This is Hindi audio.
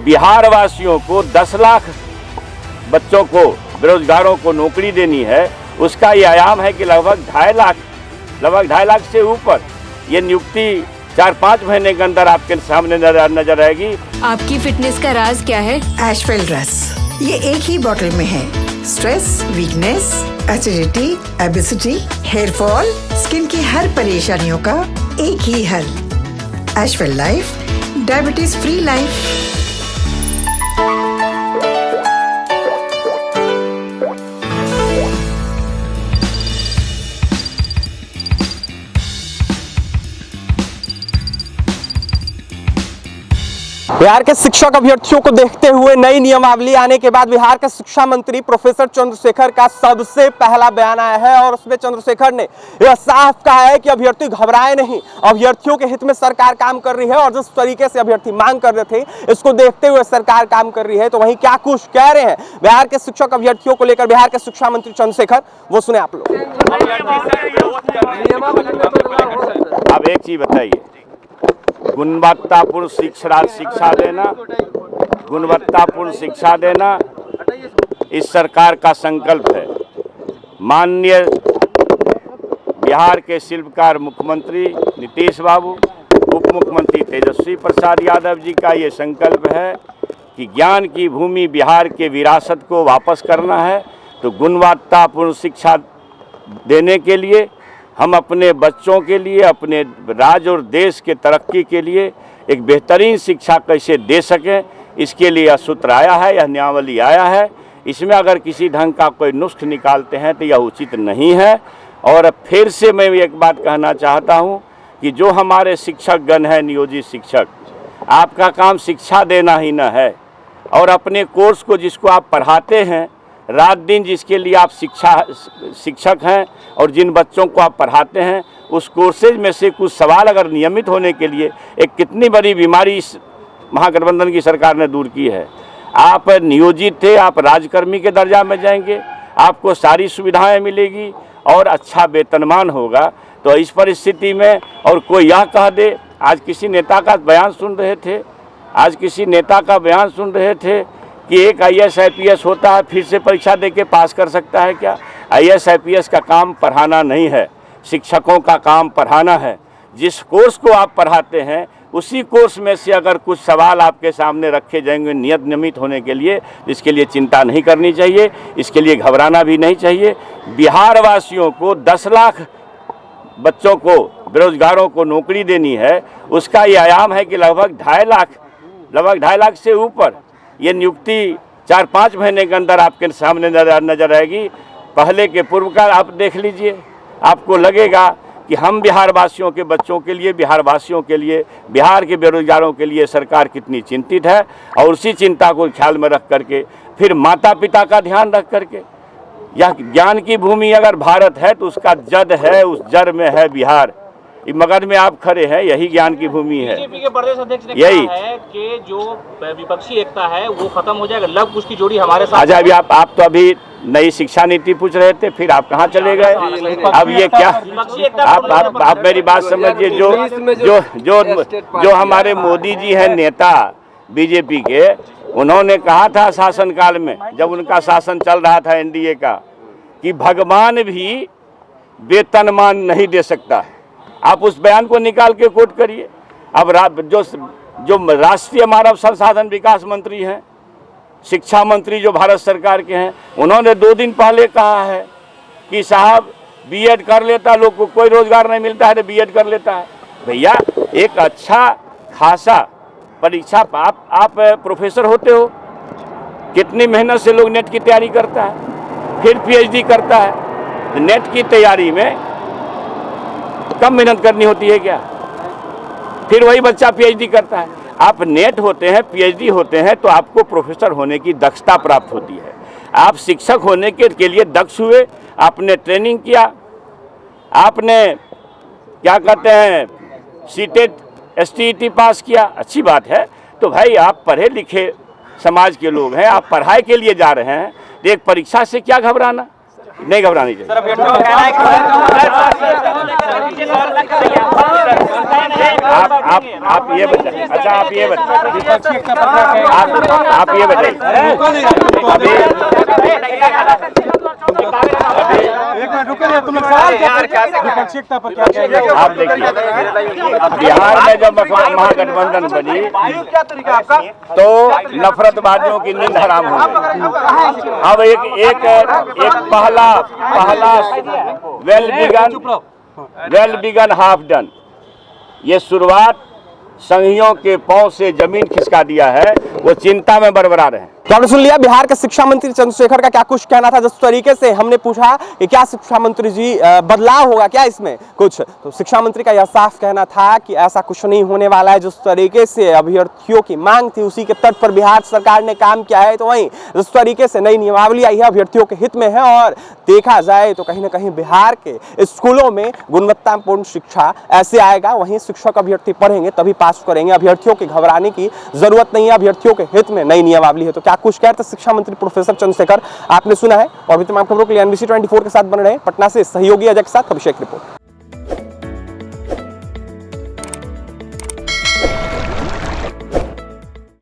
बिहार वासियों को 10 लाख बच्चों को, बेरोजगारों को नौकरी देनी है, उसका ये आयाम है कि लगभग 2.5 लाख से ऊपर ये नियुक्ति 4-5 महीने के अंदर आपके सामने नजर आएगी। आपकी फिटनेस का राज क्या है? एशवेल रस, ये एक ही बोतल में है। Stress, weakness, acidity, obesity, hair fall, skin की हर परेशानियों का एक ही हल। एशवेल life, diabetes free life. Bihar के शिक्षक अभ्यर्थियों को देखते हुए नई नियमावली आने के बाद बिहार के शिक्षा मंत्री प्रोफेसर चंद्रशेखर का सबसे पहला बयान आया है और उसमें चंद्रशेखर ने यह साफ कहा है कि अभ्यर्थी घबराए नहीं, अभ्यर्थियों के हित में सरकार काम कर रही है और जिस तरीके से अभ्यर्थी मांग कर रहे थे इसको देखते हुए सरकार काम कर रही है। तो वहीं क्या कुछ कह रहे हैं बिहार के शिक्षक अभ्यर्थियों को लेकर बिहार के शिक्षा मंत्री चंद्रशेखर, वो सुने आप लोग। अब एक चीज बताइए, गुणवत्तापूर्ण शिक्षा देना इस सरकार का संकल्प है। माननीय बिहार के शिल्पकार मुख्यमंत्री नीतीश बाबू, उप मुख्यमंत्री तेजस्वी प्रसाद यादव जी का ये संकल्प है कि ज्ञान की भूमि बिहार के विरासत को वापस करना है। तो गुणवत्तापूर्ण शिक्षा देने के लिए हम अपने बच्चों के लिए, अपने राज्य और देश के तरक्की के लिए एक बेहतरीन शिक्षा कैसे दे सकें, इसके लिए यह सूत्र आया है, यह नियमावली आया है। इसमें अगर किसी ढंग का कोई नुस्ख निकालते हैं तो यह उचित नहीं है। और फिर से मैं एक बात कहना चाहता हूं कि जो हमारे शिक्षकगण हैं, नियोजित शिक्षक, आपका काम शिक्षा देना ही न है, और अपने कोर्स को जिसको आप पढ़ाते हैं रात दिन, जिसके लिए आप शिक्षक हैं और जिन बच्चों को आप पढ़ाते हैं, उस कोर्सेज में से कुछ सवाल अगर नियमित होने के लिए, एक कितनी बड़ी बीमारी इस महागठबंधन की सरकार ने दूर की है। आप नियोजित थे, आप राजकर्मी के दर्जा में जाएंगे, आपको सारी सुविधाएं मिलेगी और अच्छा वेतनमान होगा। तो इस परिस्थिति में और कोई यह कह दे, आज किसी नेता का बयान सुन रहे थे कि एक IAS IPS होता है फिर से परीक्षा देके पास कर सकता है क्या? IAS IPS का काम पढ़ाना नहीं है, शिक्षकों का काम पढ़ाना है। जिस कोर्स को आप पढ़ाते हैं उसी कोर्स में से अगर कुछ सवाल आपके सामने रखे जाएंगे नियमित होने के लिए, इसके लिए चिंता नहीं करनी चाहिए, इसके लिए घबराना भी नहीं चाहिए। बिहार वासियों को 10 लाख बच्चों को, बेरोजगारों को नौकरी देनी है, उसका ये आयाम है कि लगभग 2.5 लाख से ऊपर ये नियुक्ति 4-5 महीने के अंदर आपके सामने नजर आएगी। पहले के पूर्व का आप देख लीजिए, आपको लगेगा कि हम बिहार वासियों के बच्चों के लिए, बिहार के बेरोजगारों के लिए सरकार कितनी चिंतित है। और उसी चिंता को ख्याल में रख करके, फिर माता पिता का ध्यान रख करके, यह ज्ञान की भूमि अगर भारत है तो उसका जड़ है, उस जड़ में है बिहार। मगध में आप खड़े हैं, यही ज्ञान की भूमि है। बीजेपी के प्रदेश अध्यक्ष ने यही कहा है कि जो विपक्षी एकता है वो खत्म हो जाएगा, लव कुश की जोड़ी हमारे साथ। अच्छा, अभी आप तो अभी नई शिक्षा नीति पूछ रहे थे, फिर आप कहाँ चले गए? अब ये क्या, आप मेरी बात समझिए। जो हमारे मोदी जी हैं नेता बीजेपी के, उन्होंने कहा था शासनकाल में, जब उनका शासन चल रहा था NDA का, कि भगवान भी वेतनमान नहीं दे सकता है। आप उस बयान को निकाल के कोट करिए। अब जो राष्ट्रीय मानव संसाधन विकास मंत्री हैं, शिक्षा मंत्री जो भारत सरकार के हैं, उन्होंने 2 दिन पहले कहा है कि साहब B.Ed कर लेता, लोग को कोई रोजगार नहीं मिलता है तो B.Ed कर लेता है। भैया, एक अच्छा खासा परीक्षा, आप प्रोफेसर होते हो, कितनी मेहनत से लोग नेट की तैयारी करता है, फिर PhD करता है। नेट की तैयारी में कम मेहनत करनी होती है क्या? फिर वही बच्चा PhD करता है। आप नेट होते हैं, PhD होते हैं तो आपको प्रोफेसर होने की दक्षता प्राप्त होती है। आप शिक्षक होने के लिए दक्ष हुए, आपने ट्रेनिंग किया, आपने क्या कहते हैं CTET STET पास किया, अच्छी बात है। तो भाई, आप पढ़े लिखे समाज के लोग हैं, आप पढ़ाई के लिए जा रहे हैं, तो एक परीक्षा से क्या घबराना? नहीं घबरानी चाहिए। आप ये बताइए। अच्छा आप ये बताइए, आप ये बताइए आप देखिए, बिहार में जब महागठबंधन बनी तो नफरतबाजियों की नींद हराम हो गई। अब एक पहला वेल बिगन हाफ डन, ये शुरुआत संघियों के पांव से जमीन खिसका दिया है, वो चिंता में बरबरा रहे हैं। तो आपने सुन लिया बिहार के शिक्षा मंत्री चंद्रशेखर का क्या कुछ कहना था। जिस तरीके से हमने पूछा कि क्या शिक्षा मंत्री जी बदलाव होगा क्या इसमें कुछ, तो शिक्षा मंत्री का यह साफ कहना था कि ऐसा कुछ नहीं होने वाला है। जिस तरीके से अभ्यर्थियों की मांग थी उसी के तट पर बिहार सरकार ने काम किया है। तो वहीं जिस तरीके से नई नियमावली आई है अभ्यर्थियों के हित में है, और देखा जाए तो कहीं ना कहीं बिहार के स्कूलों में गुणवत्तापूर्ण शिक्षा ऐसे आएगा, वहीं शिक्षक अभ्यर्थी पढ़ेंगे तभी पास करेंगे। अभ्यर्थियों के घबराने की जरूरत नहीं है, अभ्यर्थियों के हित में नई नियमावली है। तो क्या कुछ कहते शिक्षा मंत्री प्रोफेसर चंद्रशेखर आपने सुना है। और भी तमाम खबरों के लिए NBC 24 के साथ बन रहे हैं पटना से सहयोगी अजय के साथ अभिषेक रिपोर्ट।